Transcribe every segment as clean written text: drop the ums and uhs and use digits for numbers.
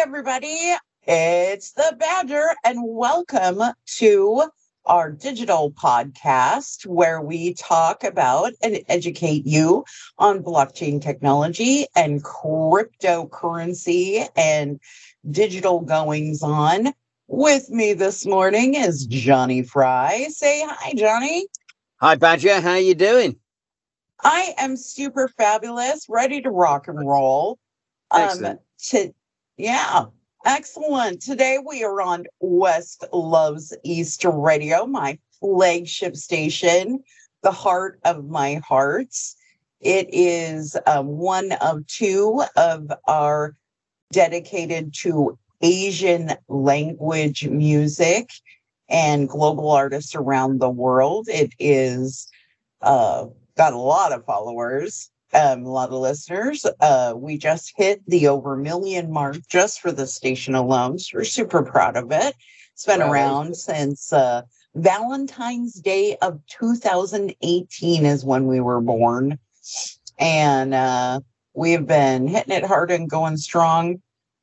everybody, it's the Badger, and welcome to our digital podcast where we talk about and educate you on blockchain technology and cryptocurrency and digital goings on. With me this morning is Jonny Fry. Say hi, Jonny. Hi, Badger. How you doing? I am super fabulous, ready to rock and roll. Excellent. Excellent. Today we are on West Loves East Radio, my flagship station, the heart of my hearts. It is one of two of our dedicated to Asian language music and global artists around the world. It is got a lot of followers. A lot of listeners. We just hit the over 1 million mark just for the station alone. So we're super proud of it. It's been around since Valentine's Day of 2018 is when we were born. And we've been hitting it hard and going strong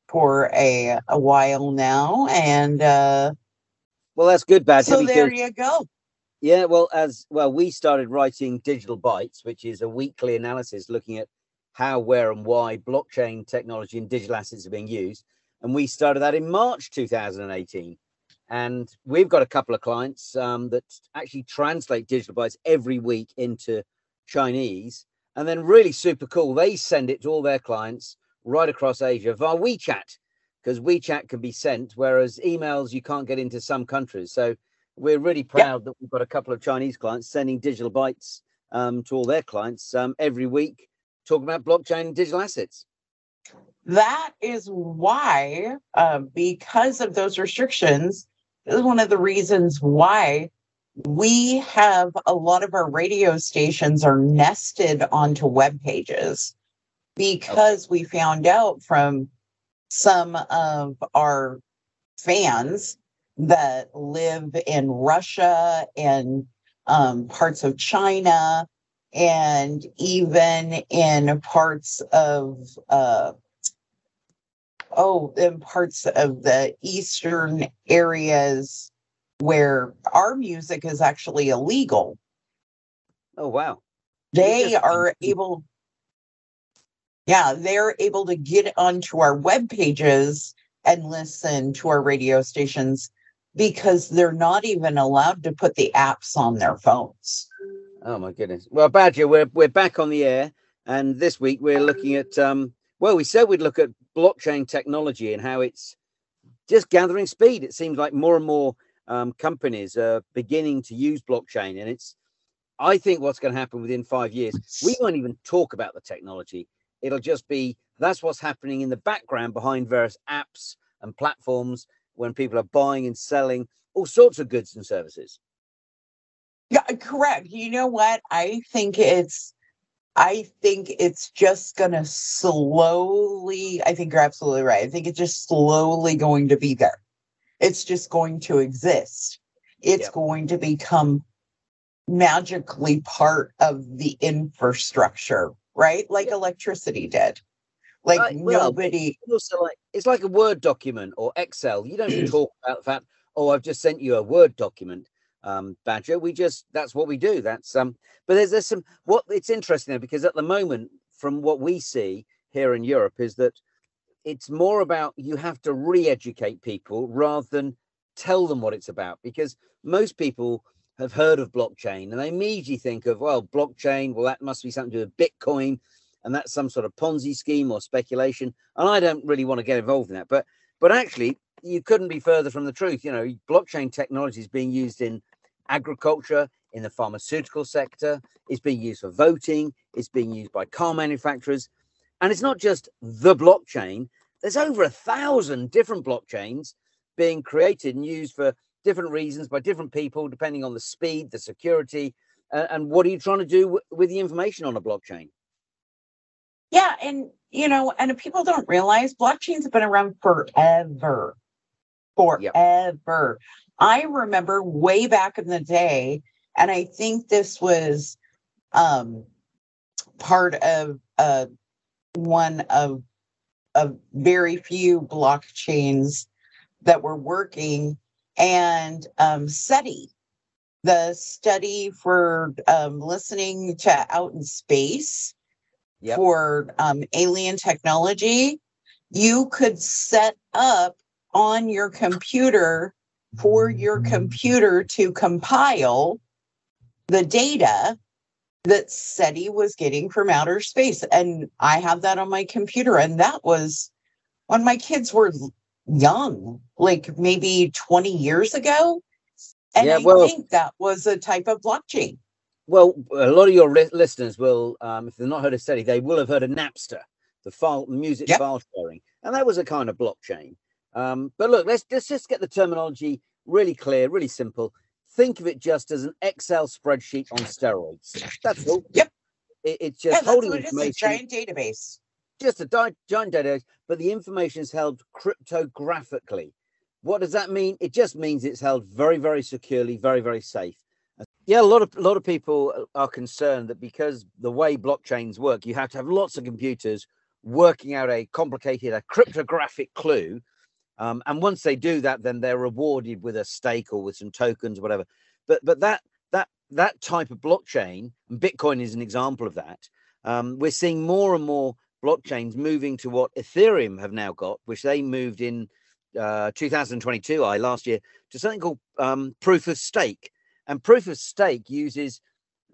for a while now. And well, that's good, Badger. So there you go. Yeah, we started writing Digital Bytes, which is a weekly analysis looking at how, where, and why blockchain technology and digital assets are being used. And we started that in March 2018. And we've got a couple of clients that actually translate Digital Bytes every week into Chinese. And then really super cool, they send it to all their clients right across Asia via WeChat, because WeChat can be sent, whereas emails you can't get into some countries. So we're really proud that we've got a couple of Chinese clients sending Digital Bytes to all their clients every week, talking about blockchain and digital assets. That is why, because of those restrictions, this is one of the reasons why we have a lot of our radio stations are nested onto web pages, because we found out from some of our fans that live in Russia and parts of China, and even in parts of the eastern areas where our music is actually illegal. Oh wow! They're able to get onto our web pages and listen to our radio stations, because they're not even allowed to put the apps on their phones. Oh my goodness. Well, Badger, we're back on the air, and this week we're looking at we said we'd look at blockchain technology and how it's just gathering speed. It seems like more and more companies are beginning to use blockchain, and I think what's going to happen within 5 years, we won't even talk about the technology. It'll just be, that's what's happening in the background behind various apps and platforms when people are buying and selling all sorts of goods and services. Yeah, correct. You know what? I think it's just going to slowly, I think you're absolutely right. I think it's just slowly going to be there. It's just going to exist. It's going to become magically part of the infrastructure, right? Like electricity did. Nobody. Also, it's like a Word document or Excel. You don't talk about the fact, I've just sent you a Word document, Badger. That's what we do. That's but there's some, it's interesting though, because at the moment, from what we see here in Europe, is that it's more about, you have to re-educate people rather than tell them what it's about, because most people have heard of blockchain and they immediately think of, blockchain, that must be something to do with Bitcoin, and that's some sort of Ponzi scheme or speculation. And I don't really want to get involved in that. But actually, you couldn't be further from the truth. You know, blockchain technology is being used in agriculture, in the pharmaceutical sector. It's being used for voting. It's being used by car manufacturers. And it's not just the blockchain. There's over 1,000 different blockchains being created and used for different reasons by different people, depending on the speed, the security, and what are you trying to do with the information on a blockchain? Yeah, and and people don't realize blockchains have been around forever. Forever. I remember way back in the day, and I think this was part of one of of very few blockchains that were working, and SETI, the study for listening to out in space for alien technology, you could set up on your computer for your computer to compile the data that SETI was getting from outer space. And I have that on my computer. And that was when my kids were young, like maybe 20 years ago. And I think that was a type of blockchain. Well, a lot of your listeners will, if they've not heard of SETI, they will have heard of Napster, the music file sharing. And that was a kind of blockchain. But look, let's just get the terminology really clear, really simple. Think of it just as an Excel spreadsheet on steroids. That's all. Yep. It's just holding information. It's a giant database. Just a giant database, but the information is held cryptographically. What does that mean? It just means it's held very, very securely, very, very safe. Yeah, a lot of people are concerned that because the way blockchains work, you have to have lots of computers working out a cryptographic clue. And once they do that, then they're rewarded with a stake or with some tokens, whatever. But that type of blockchain, and Bitcoin is an example of that. We're seeing more and more blockchains moving to what Ethereum have now got, which they moved in 2022, last year, to something called proof of stake. And proof of stake uses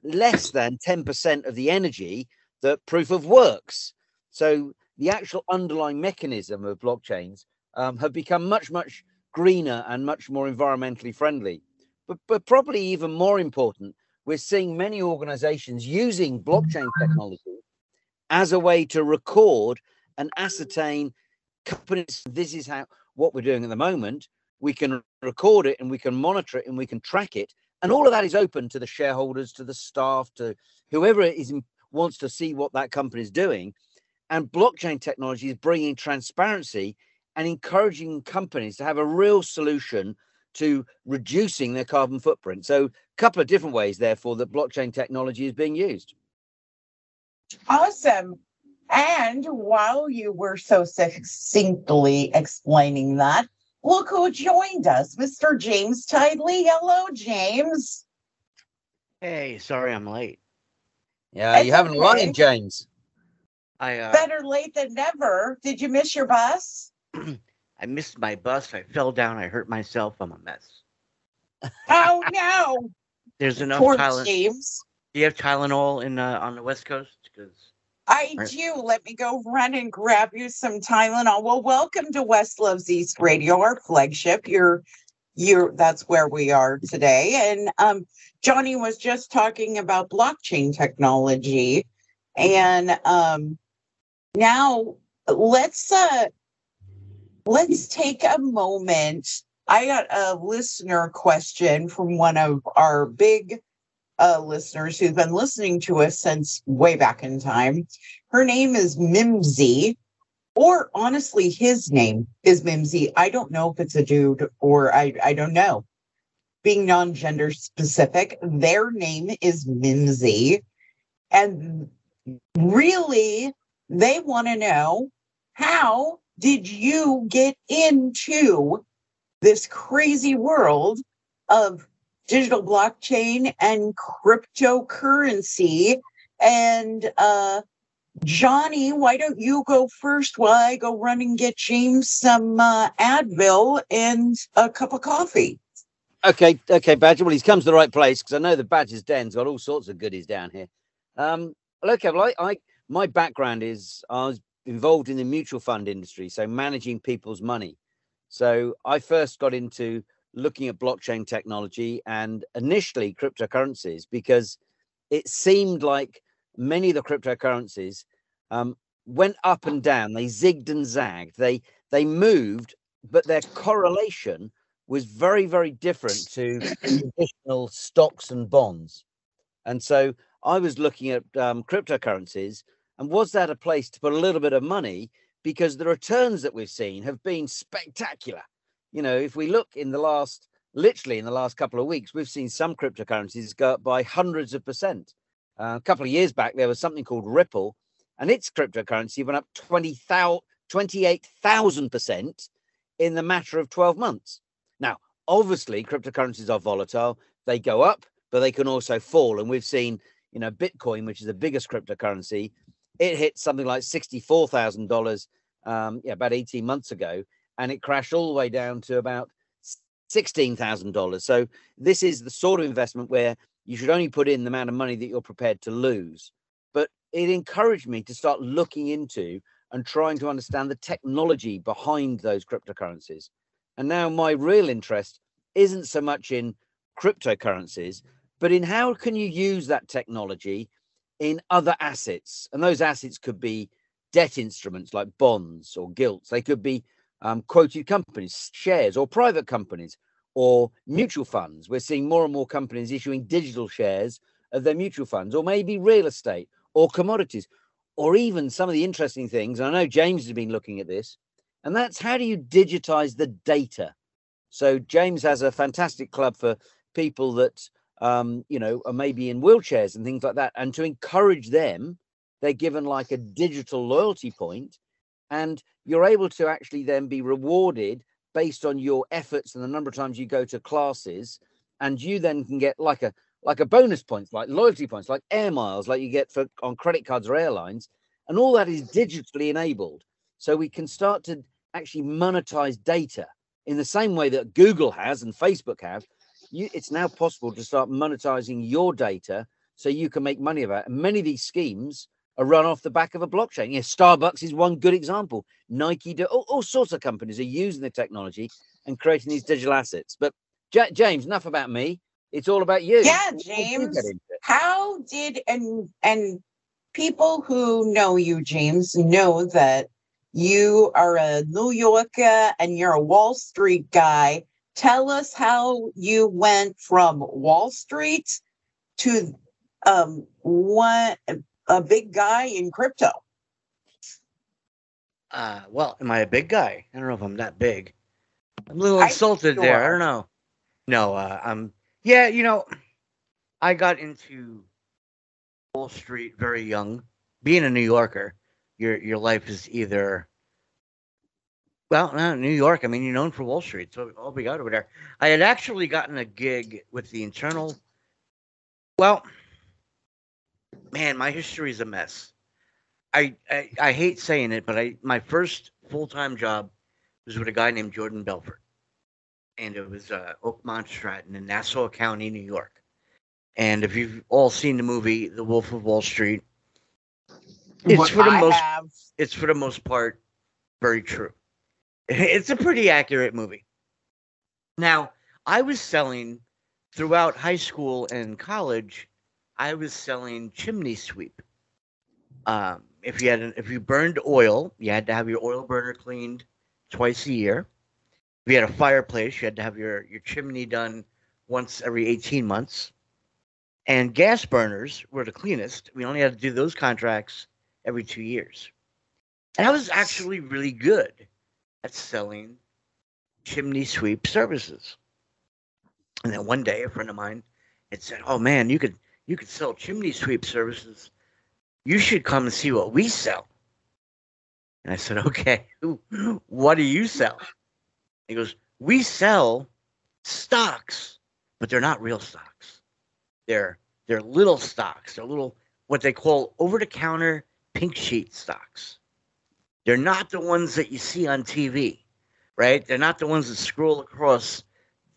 less than 10% of the energy that proof of works. So the actual underlying mechanism of blockchains have become much, much greener and much more environmentally friendly. But probably even more important, we're seeing many organizations using blockchain technology as a way to record and ascertain companies. This is what we're doing at the moment. We can record it and we can monitor it and we can track it. And all of that is open to the shareholders, to the staff, to whoever wants to see what that company is doing. And blockchain technology is bringing transparency and encouraging companies to have a real solution to reducing their carbon footprint. So a couple of different ways, therefore, that blockchain technology is being used. Awesome. And while you were so succinctly explaining that, look who joined us, Mr. James Tylee. Hello, James. Hey, sorry I'm late. Yeah, you haven't lied, James. Better late than never. Did you miss your bus? I missed my bus. I fell down. I hurt myself. I'm a mess. Oh no! There's enough Tylenol. James. Do you have Tylenol on the West Coast? Because I do. Let me go run and grab you some Tylenol. Well, welcome to West Loves East Radio, our flagship. That's where we are today. And Jonny was just talking about blockchain technology, and now let's take a moment. I got a listener question from one of our big listeners who's been listening to us since way back in time. Her name is Mimsy, or honestly, his name is Mimsy. I don't know if it's a dude or I don't know. Being non-gender specific, their name is Mimsy. And really, they want to know, how did you get into this crazy world of digital blockchain and cryptocurrency? And Jonny, why don't you go first while I go run and get James some Advil and a cup of coffee? Okay, Badger. Well, he's come to the right place, because I know the Badger's Den's got all sorts of goodies down here. Okay, well, my background is I was involved in the mutual fund industry, so managing people's money. So I first got into looking at blockchain technology and initially cryptocurrencies, because it seemed like many of the cryptocurrencies went up and down. They zigged and zagged. They moved, but their correlation was very, very different to traditional stocks and bonds. And so I was looking at cryptocurrencies, and was that a place to put a little bit of money? Because the returns that we've seen have been spectacular. You know, if we look literally in the last couple of weeks, we've seen some cryptocurrencies go up by hundreds of percent. A couple of years back, there was something called Ripple, and its cryptocurrency went up 28,000% in the matter of 12 months. Now, obviously, cryptocurrencies are volatile. They go up, but they can also fall. And we've seen, Bitcoin, which is the biggest cryptocurrency, it hit something like $64,000 about 18 months ago, and it crashed all the way down to about $16,000. So this is the sort of investment where you should only put in the amount of money that you're prepared to lose. But it encouraged me to start looking into and trying to understand the technology behind those cryptocurrencies. And now my real interest isn't so much in cryptocurrencies, but in how can you use that technology in other assets. And those assets could be debt instruments like bonds or gilts. They could be quoted companies, shares, or private companies, or mutual funds. We're seeing more and more companies issuing digital shares of their mutual funds, or maybe real estate or commodities, or even some of the interesting things. And I know James has been looking at this, and that's how do you digitize the data? So James has a fantastic club for people that, are maybe in wheelchairs and things like that. And to encourage them, they're given like a digital loyalty point, and you're able to actually then be rewarded based on your efforts and the number of times you go to classes. And you then can get like a bonus points, like loyalty points, like air miles, like you get on credit cards or airlines. And all that is digitally enabled. So we can start to actually monetize data in the same way that Google has and Facebook have. It's now possible to start monetizing your data so you can make money about it. And many of these schemes are run off the back of a blockchain. Starbucks is one good example. Nike, all sorts of companies are using the technology and creating these digital assets. But James, enough about me. It's all about you. Yeah, James. How did and people who know you, James, know that you are a New Yorker and you're a Wall Street guy. Tell us how you went from Wall Street to a big guy in crypto. Well, am I a big guy? I don't know if I'm that big. I'm a little insulted there. I don't know. No, yeah, I got into Wall Street very young. Being a New Yorker, your life is either, well, no, New York, I mean, you're known for Wall Street, so all we got over there. I had actually gotten a gig with the internal. Well, man, my history is a mess. I hate saying it, but my first full-time job was with a guy named Jordan Belfort. And it was Oakmont Stratton in Nassau County, New York. And if you've all seen the movie The Wolf of Wall Street, it's for the most part very true. It's a pretty accurate movie. Now, I was selling throughout high school and college. I was selling chimney sweep. If you burned oil, you had to have your oil burner cleaned twice a year. If you had a fireplace, you had to have your chimney done once every 18 months. And gas burners were the cleanest. We only had to do those contracts every 2 years. And I was actually really good at selling chimney sweep services. And then one day, a friend of mine had said, "Oh man, you could sell chimney sweep services. You should come and see what we sell." And I said, "Okay, what do you sell?" He goes, "We sell stocks, but they're not real stocks. They're little stocks. They're little, what they call over-the-counter pink sheet stocks. They're not the ones that you see on TV, right? They're not the ones that scroll across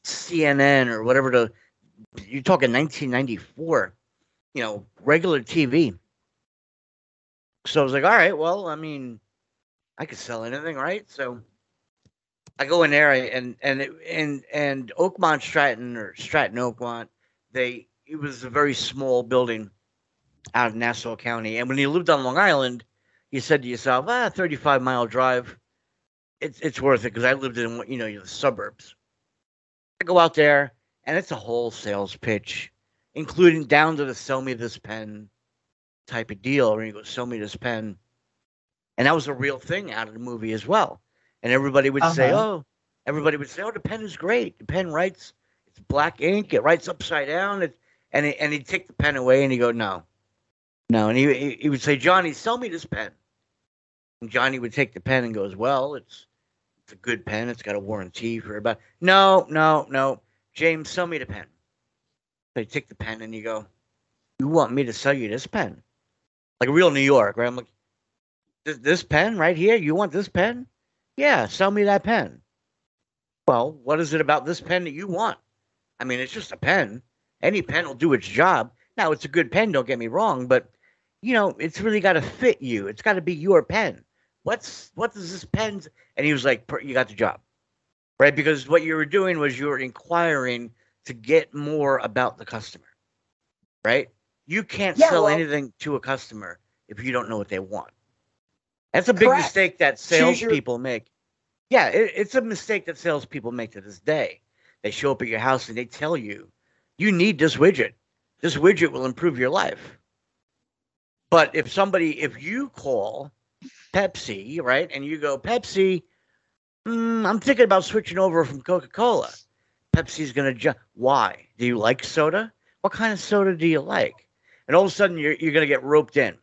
CNN or whatever you're talking 1994, regular TV." So I was like, all right, well, I mean, I could sell anything, right? So I go in there and Oakmont Stratton or Stratton Oakmont, it was a very small building out of Nassau County. And when you lived on Long Island, you said to yourself, 35-mile drive, it's worth it, because I lived in, the suburbs. I go out there, and it's a whole sales pitch, including down to the sell me this pen type of deal, where you go, sell me this pen. And that was a real thing out of the movie as well. And everybody would say, the pen is great. The pen writes, it's black ink, it writes upside down. And he'd take the pen away and he'd go, no. And he would say, "Jonny, sell me this pen." And Johnny would take the pen and goes, well, it's a good pen. It's got a warranty for about. No, no, no. James, sell me the pen. So you take the pen and you go, you want me to sell you this pen? Like a real New York, right? I'm like, this pen right here? You want this pen? Yeah, sell me that pen. Well, what is it about this pen that you want? I mean, it's just a pen. Any pen will do its job. Now, it's a good pen, don't get me wrong, but, it's really got to fit you. It's got to be your pen. What does this pen? And he was like, you got the job, right? Because what you were doing was you were inquiring to get more about the customer, right? You can't sell anything to a customer if you don't know what they want. That's a big mistake that salespeople make. Yeah, it's a mistake that salespeople make to this day. They show up at your house and they tell you, you need this widget. This widget will improve your life. But if you call Pepsi, right, and you go, Pepsi, I'm thinking about switching over from Coca-Cola. Pepsi's going to why? Do you like soda? What kind of soda do you like? And all of a sudden, you're going to get roped in.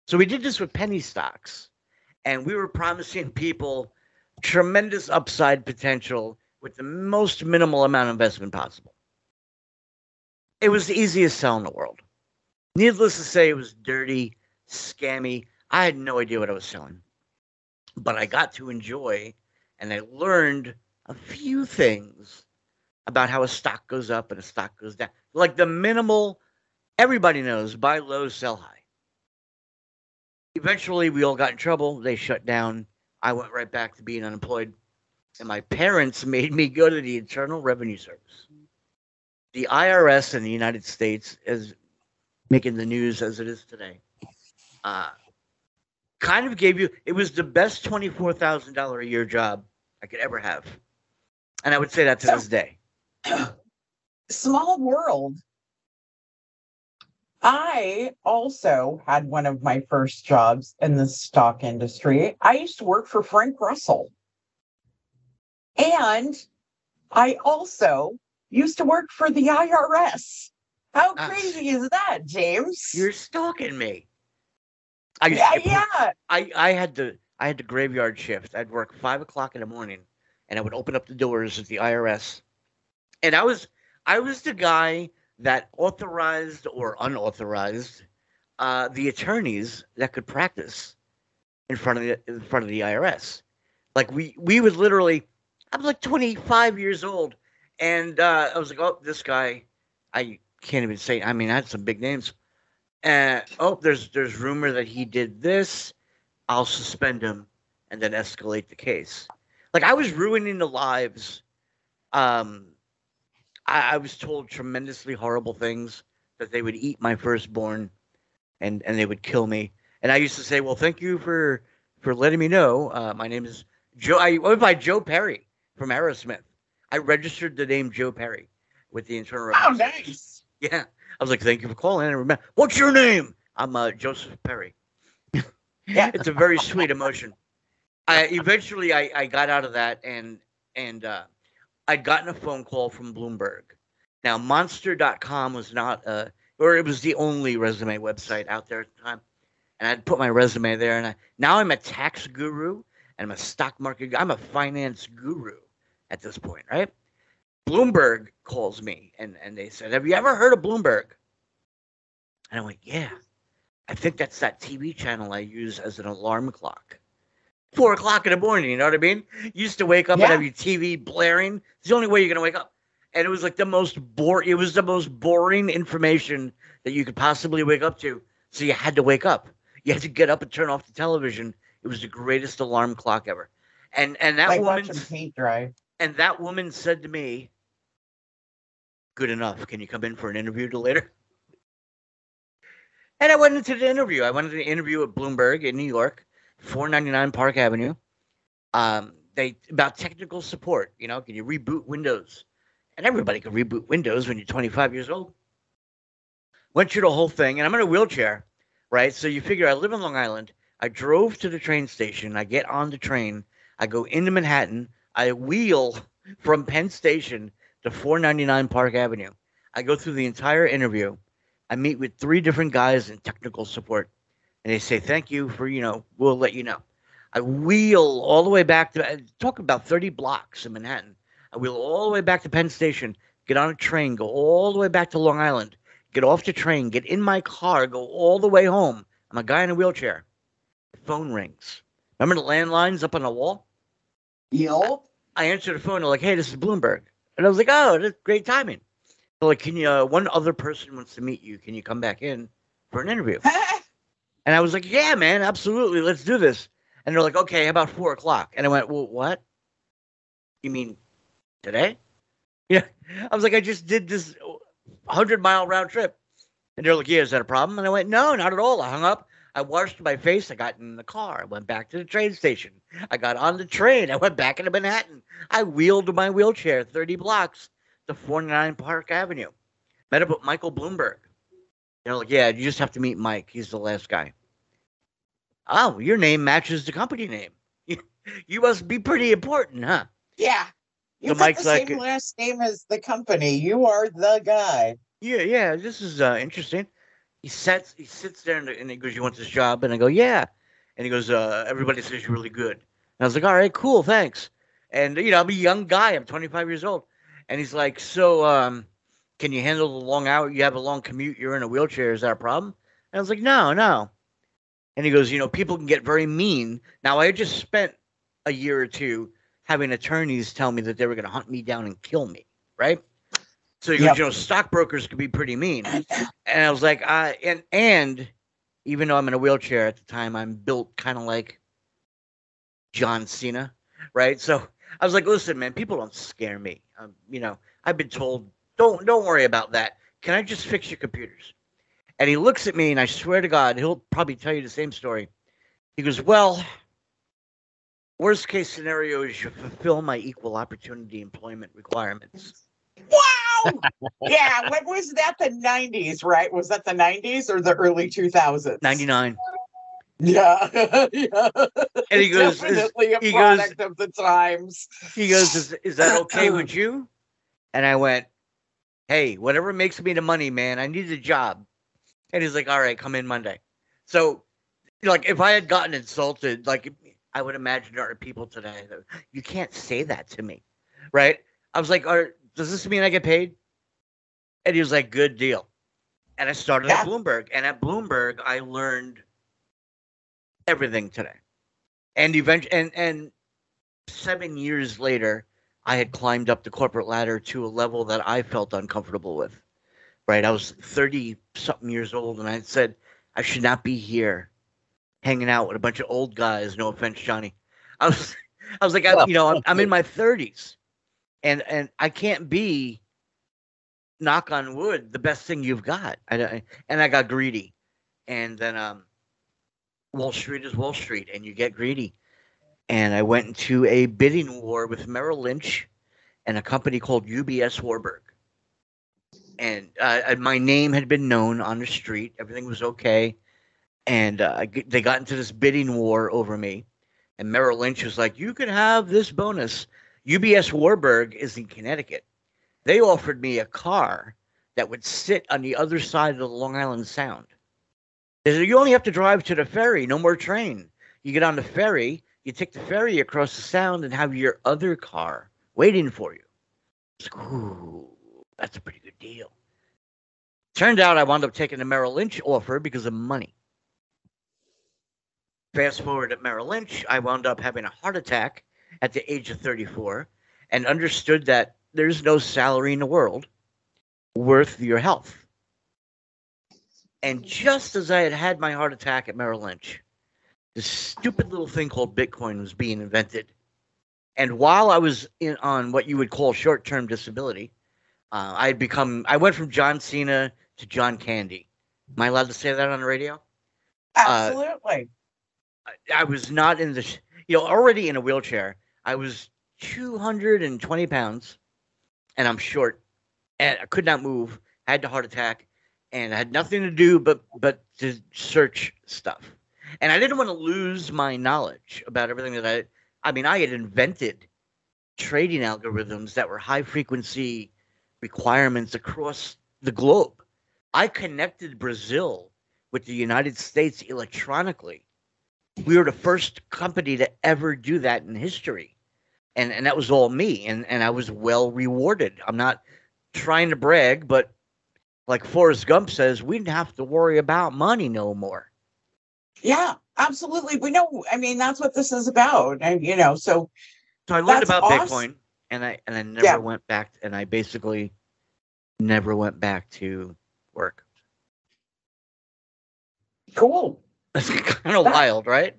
So we did this with penny stocks, and we were promising people tremendous upside potential with the most minimal amount of investment possible. It was the easiest sell in the world. Needless to say, it was dirty, scammy. I had no idea what I was selling. But I got to enjoy, and I learned a few things about how a stock goes up and a stock goes down. Like the minimal, everybody knows, buy low, sell high. Eventually, we all got in trouble. They shut down. I went right back to being unemployed. And my parents made me go to the Internal Revenue Service. The IRS in the United States is making the news as it is today. Kind of gave you, it was the best $24,000 a year job I could ever have. And I would say that to this day. Small world. I also had one of my first jobs in the stock industry. I used to work for Frank Russell. And I also used to work for the IRS. How crazy is that, James? You're stalking me. I had the graveyard shift. I'd work 5 o'clock in the morning, and I would open up the doors at the IRS. And I was the guy that authorized or unauthorized the attorneys that could practice in front of the IRS. Like we would literally. I'm like 25 years old, and I was like, oh, this guy, I can't even say. I mean, I had some big names. There's rumor that he did this. I'll suspend him and then escalate the case. Like I was ruining the lives. I was told tremendously horrible things, that they would eat my firstborn, and they would kill me. And I used to say, well, thank you for letting me know. My name is Joe. I went by Joe Perry from Aerosmith. I registered the name Joe Perry with the Internal Revenue. Oh, nice. Yeah. I was like, thank you for calling. And remember, what's your name? I'm Joseph Perry. Yeah. It's a very sweet emotion. Eventually I got out of that, and I'd gotten a phone call from Bloomberg. Now, Monster.com was not, or it was the only resume website out there at the time. And I'd put my resume there, and now I'm a tax guru, and I'm a stock market, I'm a finance guru at this point, right? Bloomberg calls me, and they said, have you ever heard of Bloomberg? And I went, yeah. I think that's that TV channel I use as an alarm clock. 4 o'clock in the morning, you know what I mean? You used to wake up and have your TV blaring. It's the only way you're going to wake up. And it was like the most boring information that you could possibly wake up to. So you had to wake up. You had to get up and turn off the television. It was the greatest alarm clock ever. And that like woman paint dry. And that woman said to me, good enough. Can you come in for an interview later? And I went into the interview. I went into the interview at Bloomberg in New York, 499 Park Avenue. About technical support, can you reboot Windows? And everybody can reboot Windows when you're 25 years old. Went through the whole thing, and I'm in a wheelchair, right? So you figure I live in Long Island. I drove to the train station. I get on the train. I go into Manhattan. I wheel from Penn Station to 499 Park Avenue. I go through the entire interview. I meet with 3 different guys in technical support. And they say, thank you for, we'll let you know. I wheel all the way back to, talk about 30 blocks in Manhattan. I wheel all the way back to Penn Station, get on a train, go all the way back to Long Island, get off the train, get in my car, go all the way home. I'm a guy in a wheelchair. The phone rings. Remember the landlines up on the wall? Yep. I answered the phone. They're like, hey, this is Bloomberg. And I was like, oh, that's great timing. They're like, can you, one other person wants to meet you. Can you come back in for an interview? And I was like, yeah, man, absolutely. Let's do this. And they're like, okay, how about 4:00? And I went, well, what? You mean today? Yeah. I was like, I just did this 100-mile round trip. And they're like, yeah, is that a problem? And I went, no, not at all. I hung up. I washed my face. I got in the car. I went back to the train station. I got on the train. I went back into Manhattan. I wheeled my wheelchair 30 blocks to 49 Park Avenue. Met up with Michael Bloomberg. They're like, yeah, you just have to meet Mike. He's the last guy. Oh, your name matches the company name. You must be pretty important, huh? Yeah. You've So got Mike's the like, same last name as the company. You are the guy. yeah, this is interesting. He sits there and he goes, you want this job? And I go, yeah. And he goes, everybody says you're really good. And I was like, all right, cool, thanks. And, I'm a young guy. I'm 25 years old. And he's like, so can you handle the long hour? You have a long commute. You're in a wheelchair. Is that a problem? And I was like, no. And he goes, people can get very mean. Now, I had just spent a year or two having attorneys tell me that they were going to hunt me down and kill me, right? So he goes, stockbrokers can be pretty mean. And I was like, and even though I'm in a wheelchair at the time, I'm built kind of like John Cena, right? So I was like, listen, man, people don't scare me. I've been told, don't worry about that. Can I just fix your computers? And he looks at me, and I swear to God, he'll probably tell you the same story. He goes, well, worst case scenario is you fulfill my equal opportunity employment requirements. Wow. Yeah. When was that? The 90s, right? Was that the 90s or the early 2000s? 99. Yeah. Yeah. And he goes, definitely a product of the times. He goes, is that okay with you? And I went, hey, whatever makes me the money, man. I need a job. And he's like, all right, come in Monday. So, like, if I had gotten insulted, like, I would imagine there are people today that you can't say that to me, right? I was like, does this mean I get paid? And he was like, good deal. And I started at Bloomberg. And at Bloomberg, I learned everything today. And eventually, and 7 years later, I had climbed up the corporate ladder to a level that I felt uncomfortable with. Right, I was 30-something years old, and I said I should not be here, hanging out with a bunch of old guys. No offense, Jonny. I was like, I'm in my 30s, and I can't be, knock on wood, the best thing you've got. And I got greedy, and then Wall Street is Wall Street, and you get greedy. And I went into a bidding war with Merrill Lynch and a company called UBS Warburg. And my name had been known on the street. Everything was okay. And they got into this bidding war over me. And Merrill Lynch was like, you can have this bonus. UBS Warburg is in Connecticut. They offered me a car that would sit on the other side of the Long Island Sound. They said, you only have to drive to the ferry, no more train. You get on the ferry, you take the ferry across the Sound and have your other car waiting for you. It's like, ooh, that's a pretty good deal. Turned out I wound up taking the Merrill Lynch offer because of money. Fast forward at Merrill Lynch, I wound up having a heart attack at the age of 34 and understood that there's no salary in the world worth your health. And just as I had had my heart attack at Merrill Lynch, this stupid little thing called Bitcoin was being invented. And while I was on what you would call short-term disability, I went from John Cena to John Candy. Am I allowed to say that on the radio? Absolutely. I was not in the, already in a wheelchair. I was 220 pounds, and I'm short, and I could not move. I had the heart attack, and I had nothing to do but to search stuff. And I didn't want to lose my knowledge about everything that I had invented trading algorithms that were high frequency requirements across the globe. I connected Brazil with the United States electronically We were the first company to ever do that in history. And that was all me. And I was well rewarded. I'm not trying to brag, but like Forrest Gump says, we didn't have to worry about money no more. Yeah, absolutely. We know. I mean, that's what this is about. And so I learned about Bitcoin, and I never went back, and I basically never went back to work. Cool. That's kind of wild, right?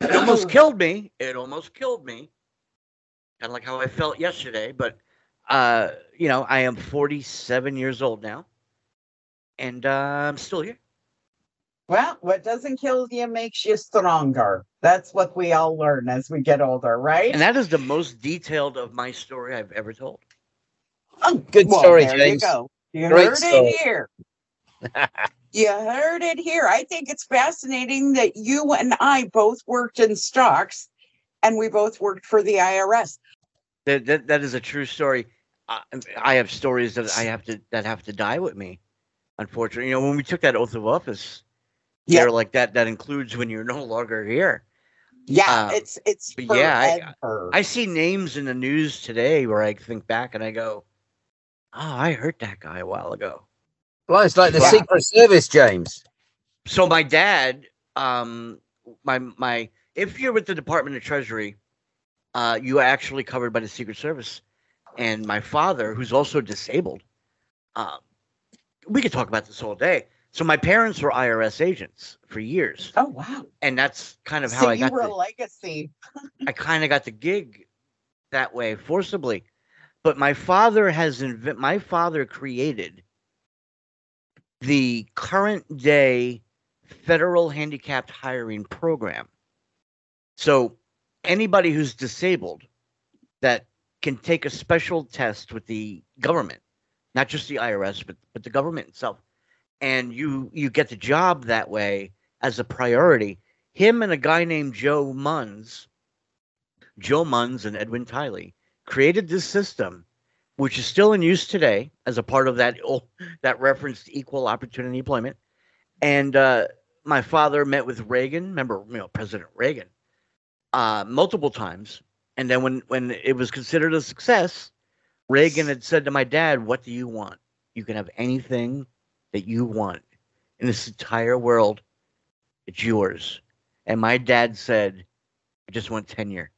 It almost killed me. It almost killed me. Kind of like how I felt yesterday, but I am 47 years old now, and I'm still here. Well, what doesn't kill you makes you stronger. That's what we all learn as we get older, right? And that is the most detailed of my story I've ever told. Oh, good story, there James. You go. You Great heard story. it here. You heard it here. I think it's fascinating that you and I both worked in stocks, and we both worked for the IRS. That is a true story. I have stories that have to die with me. Unfortunately, when we took that oath of office, they're like that includes when you're no longer here. Yeah, it's forever. Yeah, I see names in the news today where I think back and I go, oh, I heard that guy a while ago. Well, it's like the Secret Service, James. So my dad, my if you're with the Department of Treasury, you are actually covered by the Secret Service. And my father, who's also disabled, we could talk about this all day. So my parents were IRS agents for years. Oh, wow. And that's kind of how I got a legacy. I kind of got the gig that way forcibly. But my father created the current day federal handicapped hiring program. So anybody who's disabled that can take a special test with the government, not just the IRS, but the government itself, and you get the job that way as a priority. Him and a guy named Joe Munns and Edwin Tylee created this system, which is still in use today as a part of that reference to equal opportunity employment. And my father met with Reagan, remember, President Reagan, multiple times. And then when it was considered a success, Reagan had said to my dad, "What do you want? You can have anything that you want in this entire world. It's yours." And my dad said, "I just want tenure."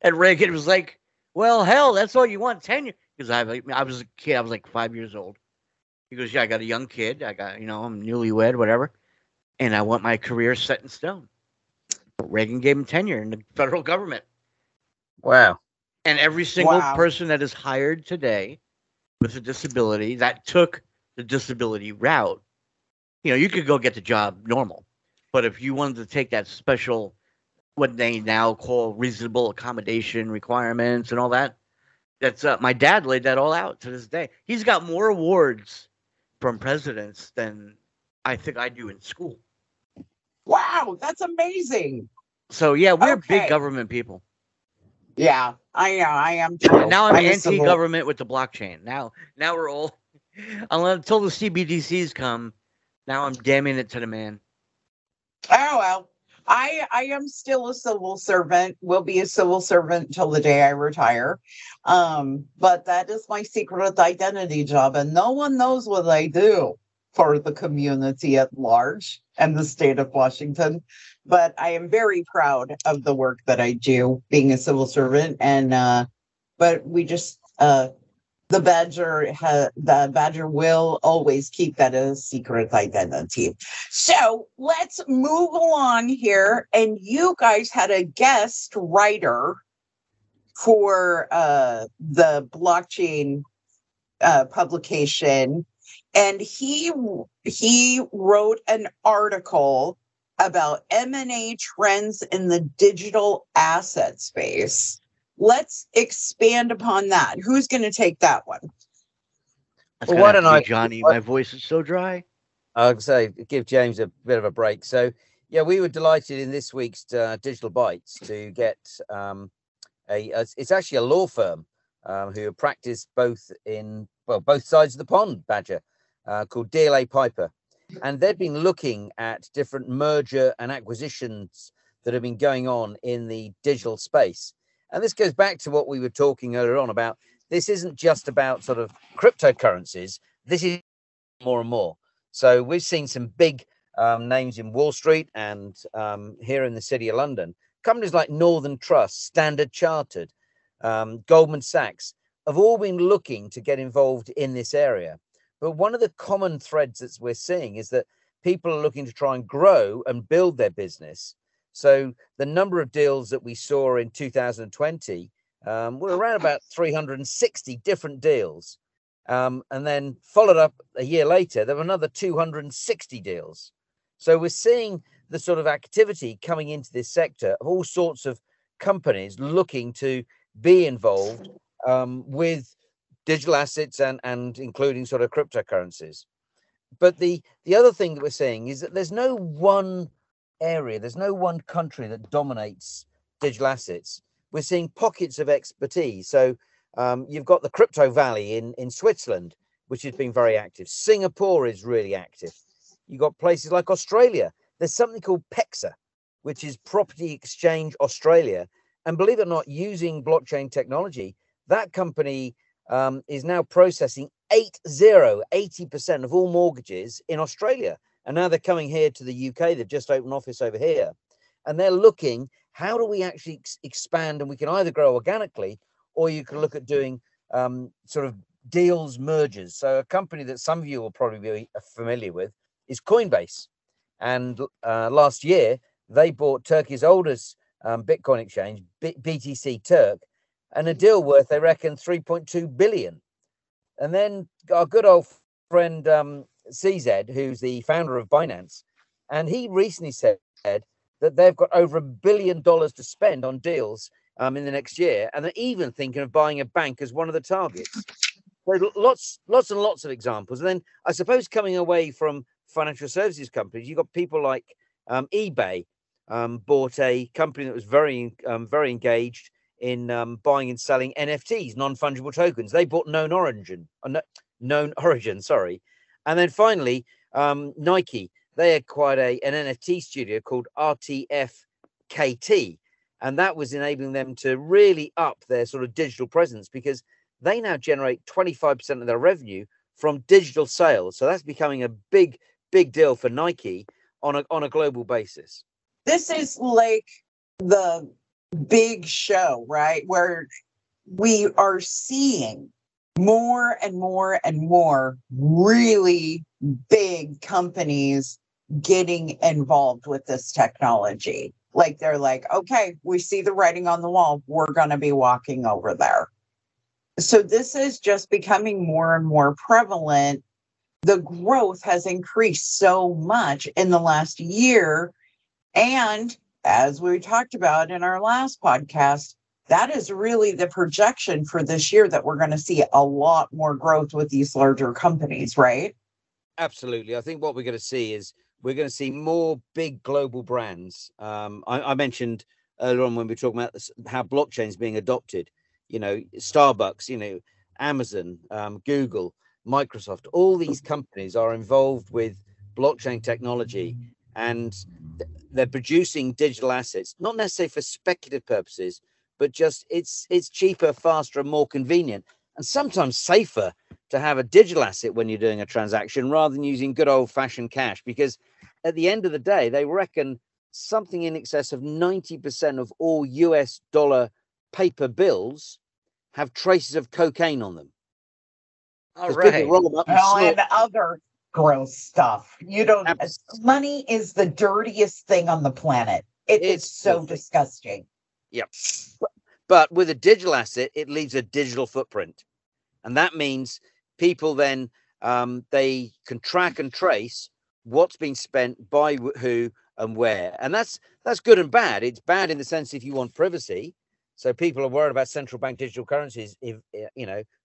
And Reagan was like, "Well, hell, that's all you want, tenure." Because I was a kid. I was like 5 years old. He goes, "Yeah, I got a young kid. I got, I'm newlywed, whatever. And I want my career set in stone." But Reagan gave him tenure in the federal government. Wow. And every single person that is hired today with a disability that took the disability route, you could go get the job normal. But if you wanted to take that special, what they now call reasonable accommodation requirements and all that, that's my dad laid that all out to this day. He's got more awards from presidents than I think I do in school. Wow, that's amazing. So yeah, we're big government people. Yeah, I know. I am too. And now I'm anti-government with the blockchain. Now we're all until the CBDCs come. Now I'm damning it to the man. Oh well, I am still a civil servant. Will be a civil servant until the day I retire. But that is my secret identity job, and no one knows what I do for the community at large and the state of Washington. But I am very proud of the work that I do being a civil servant. And but we just the Badger will always keep that as a secret identity. So let's move along here. And you guys had a guest writer for the blockchain publication. And he wrote an article about M&A trends in the digital asset space. Let's expand upon that. Who's going to take that one? Well, why don't I, Johnny? My voice is so dry. I'll say give James a bit of a break. So, yeah, we were delighted in this week's Digital Bytes to get it's actually a law firm who practice both sides of the pond, Badger, called DLA Piper. and they've been looking at different merger and acquisitions that have been going on in the digital space. And this goes back to what we were talking earlier on about. This isn't just about sort of cryptocurrencies. This is more and more. So we've seen some big names in Wall Street and here in the city of London. Companies like Northern Trust, Standard Chartered, Goldman Sachs have all been looking to get involved in this area. But one of the common threads that we're seeing is that people are looking to try and grow and build their business. So the number of deals that we saw in 2020 were around about 360 different deals. And then followed up a year later, there were another 260 deals. So we're seeing the sort of activity coming into this sector of all sorts of companies looking to be involved with digital assets and including sort of cryptocurrencies. But the other thing that we're seeing is that there's no one area, there's no one country that dominates digital assets. We're seeing pockets of expertise. So you've got the Crypto Valley in Switzerland, which has been very active. Singapore is really active. You've got places like Australia. There's something called PEXA, which is Property Exchange Australia. And believe it or not, using blockchain technology, that company is now processing 80% of all mortgages in Australia. And now they're coming here to the UK. They've just opened an office over here. And they're looking, how do we actually expand? And we can either grow organically, or you can look at doing sort of deals, mergers. So a company that some of you will probably be familiar with is Coinbase. And last year, they bought Turkey's oldest Bitcoin exchange, BTC Turk, and a deal worth, they reckon, 3.2 billion. And then our good old friend CZ, who's the founder of Binance, and he recently said that they've got over $1 billion to spend on deals in the next year, and they're even thinking of buying a bank as one of the targets. So lots and lots of examples. And then I suppose coming away from financial services companies, you've got people like eBay bought a company that was very engaged in buying and selling NFTs, non-fungible tokens. They bought Known Origin, sorry. And then finally, Nike, they acquired an NFT studio called RTFKT. And that was enabling them to really up their sort of digital presence, because they now generate 25% of their revenue from digital sales. So that's becoming a big deal for Nike on a global basis. This is like the big show, right? Where we are seeing more and more and more really big companies getting involved with this technology. Like they're like, okay, we see the writing on the wall. We're going to be walking over there. So this is just becoming more and more prevalent. The growth has increased so much in the last year. And as we talked about in our last podcast, that is really the projection for this year, that we're going to see a lot more growth with these larger companies, right? Absolutely. I think what we're going to see is we're going to see more big global brands. I mentioned earlier on when we were talking about this, how blockchain is being adopted, Starbucks, Amazon, Google, Microsoft, all these companies are involved with blockchain technology, and they're producing digital assets, not necessarily for speculative purposes, but just it's cheaper, faster, and more convenient, and sometimes safer to have a digital asset when you're doing a transaction rather than using good old-fashioned cash, because at the end of the day, they reckon something in excess of 90% of all US dollar paper bills have traces of cocaine on them. All right. Roll them up And other gross stuff. Money is the dirtiest thing on the planet. It's so disgusting. Yep. But with a digital asset, it leaves a digital footprint. And that means people then, they can track and trace what's been spent by who and where. And that's good and bad. It's bad in the sense if you want privacy. So people are worried about central bank digital currencies,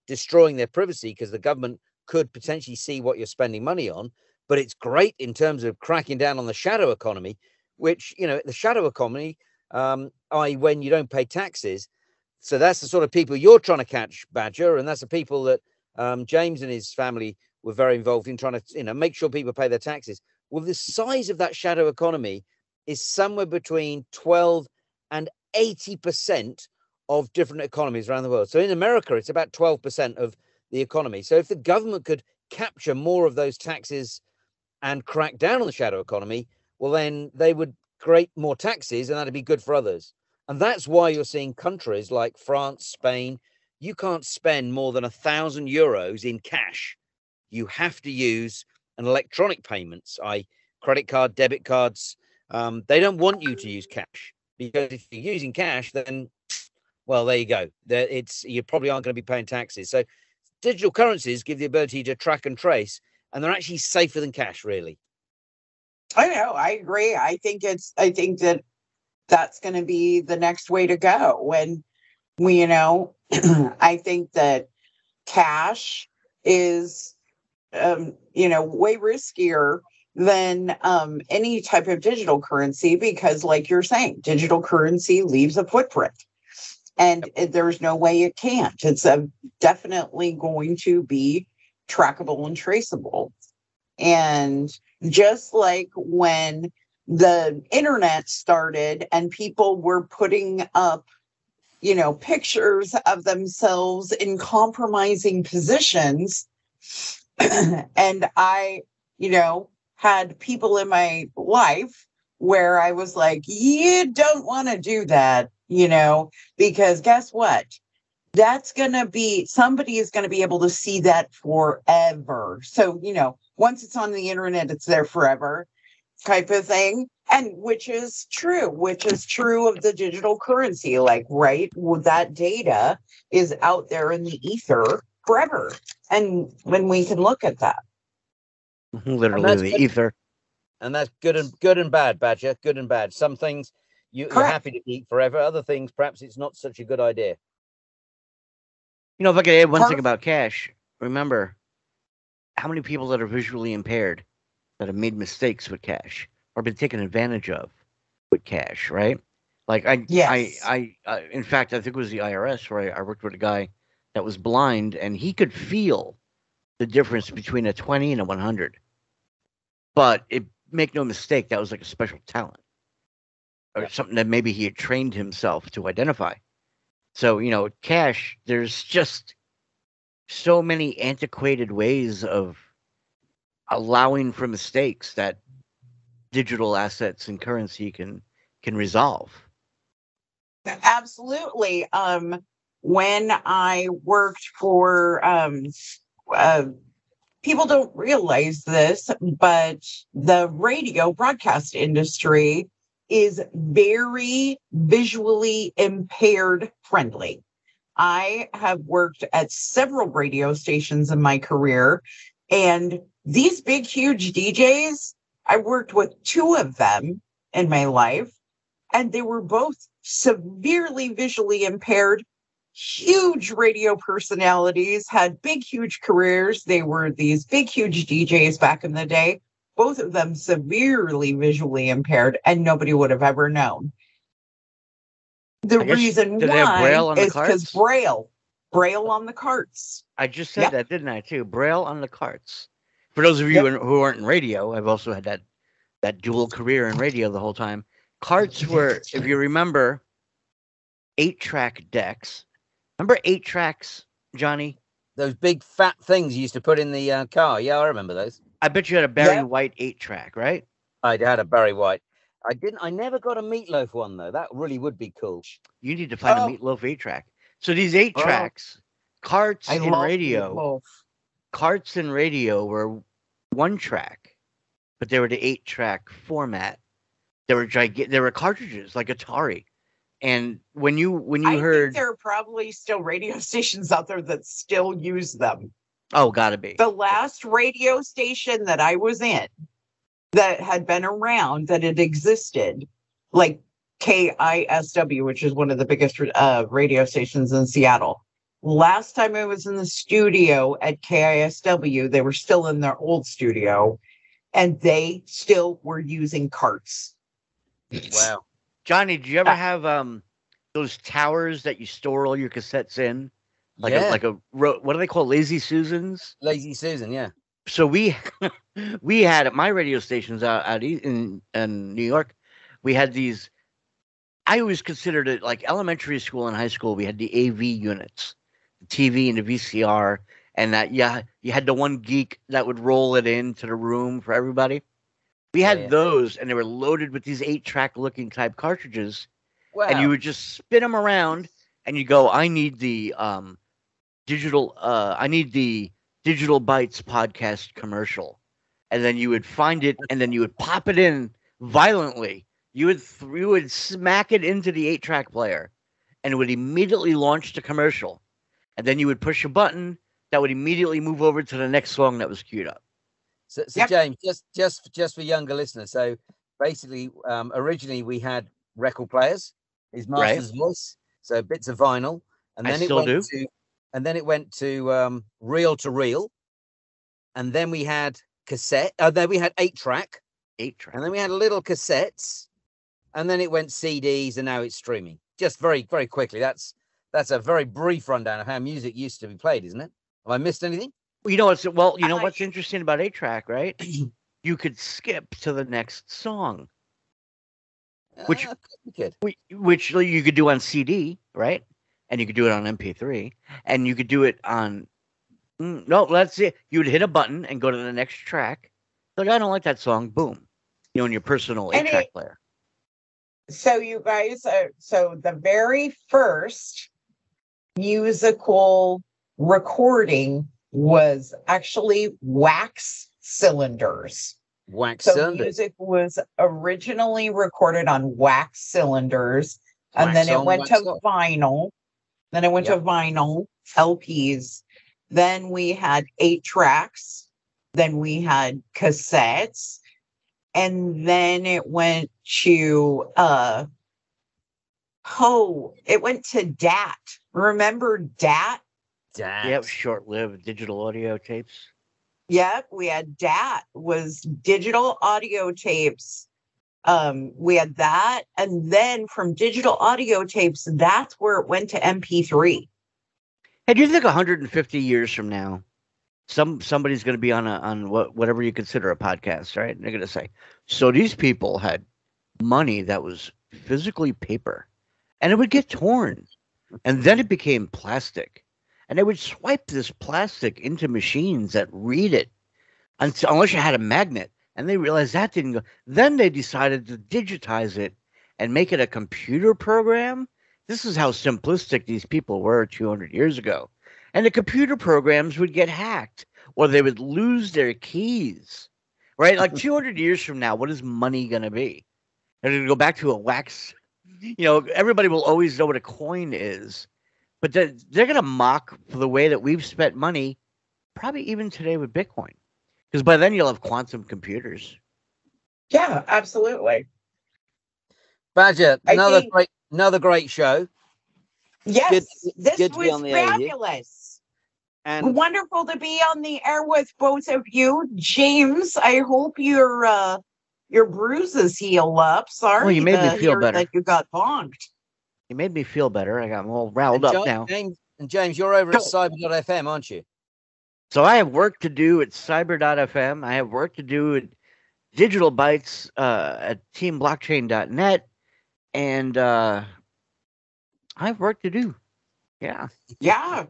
destroying their privacy because the government could potentially see what you're spending money on. But it's great in terms of cracking down on the shadow economy, which, the shadow economy, i.e. when you don't pay taxes. So that's the sort of people you're trying to catch, Badger. And that's the people that James and his family were very involved in trying to, make sure people pay their taxes. Well, the size of that shadow economy is somewhere between 12 and 80% of different economies around the world. So in America, it's about 12% of the economy. So if the government could capture more of those taxes and crack down on the shadow economy, well, then they would create more taxes, and that'd be good for others. And that's why you're seeing countries like France, Spain, you can't spend more than €1,000 in cash. You have to use an electronic payments, credit card, debit cards. They don't want you to use cash, because if you're using cash, then, well, there you go. You probably aren't going to be paying taxes. So digital currencies give the ability to track and trace, and they're actually safer than cash, really. I know. I agree. I think that that's going to be the next way to go. When I think that cash is, way riskier than any type of digital currency, because, like you're saying, digital currency leaves a footprint, and there's no way it can't. It's definitely going to be trackable and traceable. And just like when the internet started and people were putting up, pictures of themselves in compromising positions, and I, had people in my life where I was like, you don't want to do that, because guess what? Somebody is going to be able to see that forever. So, once it's on the internet, it's there forever, type of thing. And which is true of the digital currency. Like, right, well, that data is out there in the ether forever. And when we can look at that. Literally the ether. And that's good and bad, Badger. Good and bad. Some things you're happy to keep forever. Other things, perhaps it's not such a good idea. If I could add one thing about cash, remember how many people that are visually impaired that have made mistakes with cash or been taken advantage of with cash, right? Like in fact, I think it was the IRS where I worked with a guy that was blind, and he could feel the difference between a 20 and a 100. But make no mistake, that was like a special talent or something that maybe he had trained himself to identify. So, cash, there's just so many antiquated ways of allowing for mistakes that digital assets and currency can resolve. Absolutely. When I worked for, people don't realize this, but the radio broadcast industry is very visually impaired friendly. I have worked at several radio stations in my career, and these big, huge DJs, I worked with two of them in my life, and they were both severely visually impaired, huge radio personalities, had big, huge careers. They were these big, huge DJs back in the day. Both of them severely visually impaired, and nobody would have ever known. The reason why is because Braille on the carts. I just said that, didn't I, too? Braille on the carts. For those of you who aren't in radio, I've also had that dual career in radio the whole time. Carts were, if you remember, 8-track decks. Remember 8-tracks, Johnny? Those big fat things you used to put in the car. Yeah, I remember those. I bet you had a Barry White 8-track, right? I had a Barry White. I never got a Meatloaf one, though. That really would be cool. You need to find a Meatloaf 8-track. So these 8-tracks, carts and radio were 1-track, but they were the 8-track format. They were They were cartridges like Atari. And when you heard, think there are probably still radio stations out there that still use them. Oh, gotta be. The last radio station that I was in that had been around, that had existed, like KISW, which is one of the biggest radio stations in Seattle. Last time I was in the studio at KISW, they were still in their old studio, and they still were using carts. Wow. Johnny, did you ever have those towers that you store all your cassettes in? What do they call Lazy Susans? Lazy Susan, yeah. So we we had at my radio stations in New York, we had these. I always considered it like elementary school and high school. We had the AV units, the TV and the VCR, and that yeah, you had the one geek that would roll it into the room for everybody. We had Yeah. those, and they were loaded with these 8-track looking type cartridges, and you Wow. would just spin them around, and you go, I need the I need the Digital Bytes podcast commercial. And then you would find it, and then you would pop it in violently. You would smack it into the 8-track player, and it would immediately launch the commercial. And then you would push a button that would immediately move over to the next song that was queued up. So Yep. James, just for younger listeners. So basically, originally we had record players, his master's voice, so bits of vinyl, and I then still do. it went to reel to reel, and then we had cassette. Then we had 8-track, 8-track. and then we had little cassettes, and then it went CDs, and now it's streaming. Just very, very quickly. That's a very brief rundown of how music used to be played, isn't it? Have I missed anything? You know what's interesting about 8-track, right? You could skip to the next song, which you could do on CD, right? And you could do it on MP3, and you could do it on. No, let's see. You would hit a button and go to the next track. Like, I don't like that song. Boom. In your personal 8-track player. So you guys, so the very first musical recording was actually wax cylinders. Music was originally recorded on wax cylinders, and then it went to vinyl. Then it went to vinyl, LPs. Then we had 8-tracks. Then we had cassettes. And then it went to it went to DAT. Remember DAT? Yep, short-lived digital audio tapes. Yep, we had DAT, was digital audio tapes. We had that, and then from digital audio tapes, that's where it went to MP3. Hey, do you think 150 years from now, somebody's going to be on whatever you consider a podcast, right? And they're going to say, so these people had money that was physically paper, and it would get torn, and then it became plastic, and they would swipe this plastic into machines that read it, unless you had a magnet, and they realized that didn't go. Then they decided to digitize it and make it a computer program. This is how simplistic these people were 200 years ago. And the computer programs would get hacked, or they would lose their keys, right? Like 200 years from now, what is money going to be? They're going to go back to a wax. Everybody will always know what a coin is, but they're going to mock for the way that we've spent money, probably even today with Bitcoin, because by then you'll have quantum computers. Yeah, absolutely. Badger, another great show. Yes, this good was fabulous. And wonderful to be on the air with both of you. James, I hope your bruises heal up. Sorry, well, you made me feel better. That you got bonked. You made me feel better. I got all riled up now. James, you're over at cyber.fm, aren't you? So I have work to do at cyber.fm. I have work to do at Digital Bytes at teamblockchain.net. And I have work to do. Yeah. Yeah.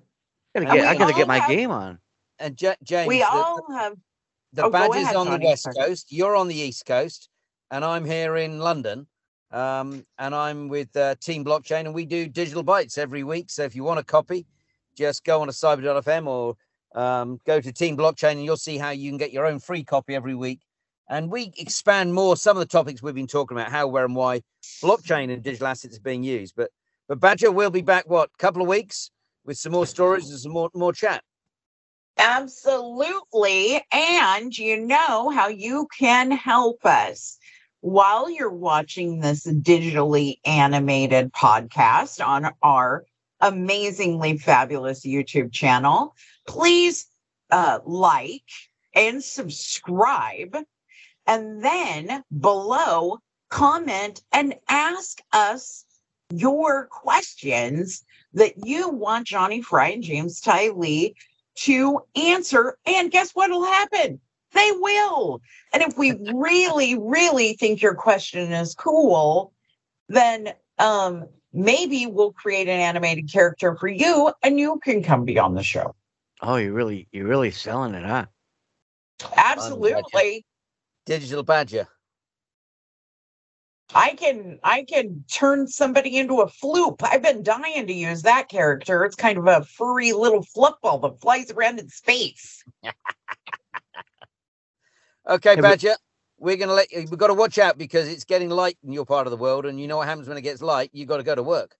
I gotta get my game on. And James, we all have. The Badger's on the West Coast. You're on the East Coast, and I'm here in London. And I'm with Team Blockchain, and we do Digital Bytes every week. So if you want a copy, just go on to cyber.fm or go to Team Blockchain, and you'll see how you can get your own free copy every week. And we expand more some of the topics we've been talking about, how, where, and why blockchain and digital assets are being used. But Badger, we'll be back, couple of weeks with some more stories and some more chat. Absolutely. And you know how you can help us while you're watching this digitally animated podcast on our amazingly fabulous YouTube channel. Please like and subscribe. And then below, comment and ask us your questions that you want Jonny Fry and James Tylee to answer. And guess what'll happen? They will. And if we really, really think your question is cool, then maybe we'll create an animated character for you and you can come be on the show. Oh, you're really selling it, huh? Absolutely. Digital badger. I can turn somebody into a floop. I've been dying to use that character. It's kind of a furry little fluff ball that flies around in space. Okay, Badger, we're gonna we've got to watch out because it's getting light in your part of the world, and you know what happens when it gets light. You got to go to work.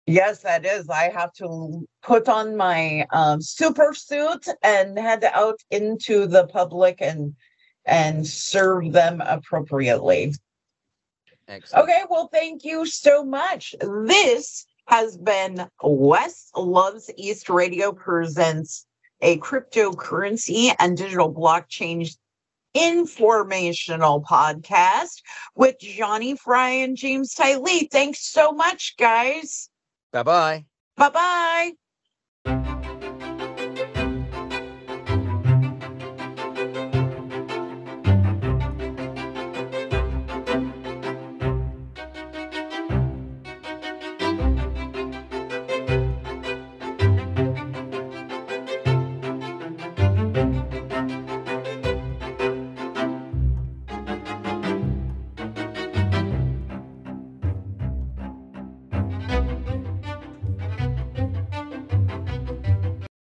Yes, that is. I have to put on my super suit and head out into the public and serve them appropriately. Excellent. Okay, well, thank you so much. This has been West Loves East Radio presents a cryptocurrency and digital blockchain informational podcast with Jonny Fry and James Tylee. Thanks so much, guys. Bye-bye. Bye-bye.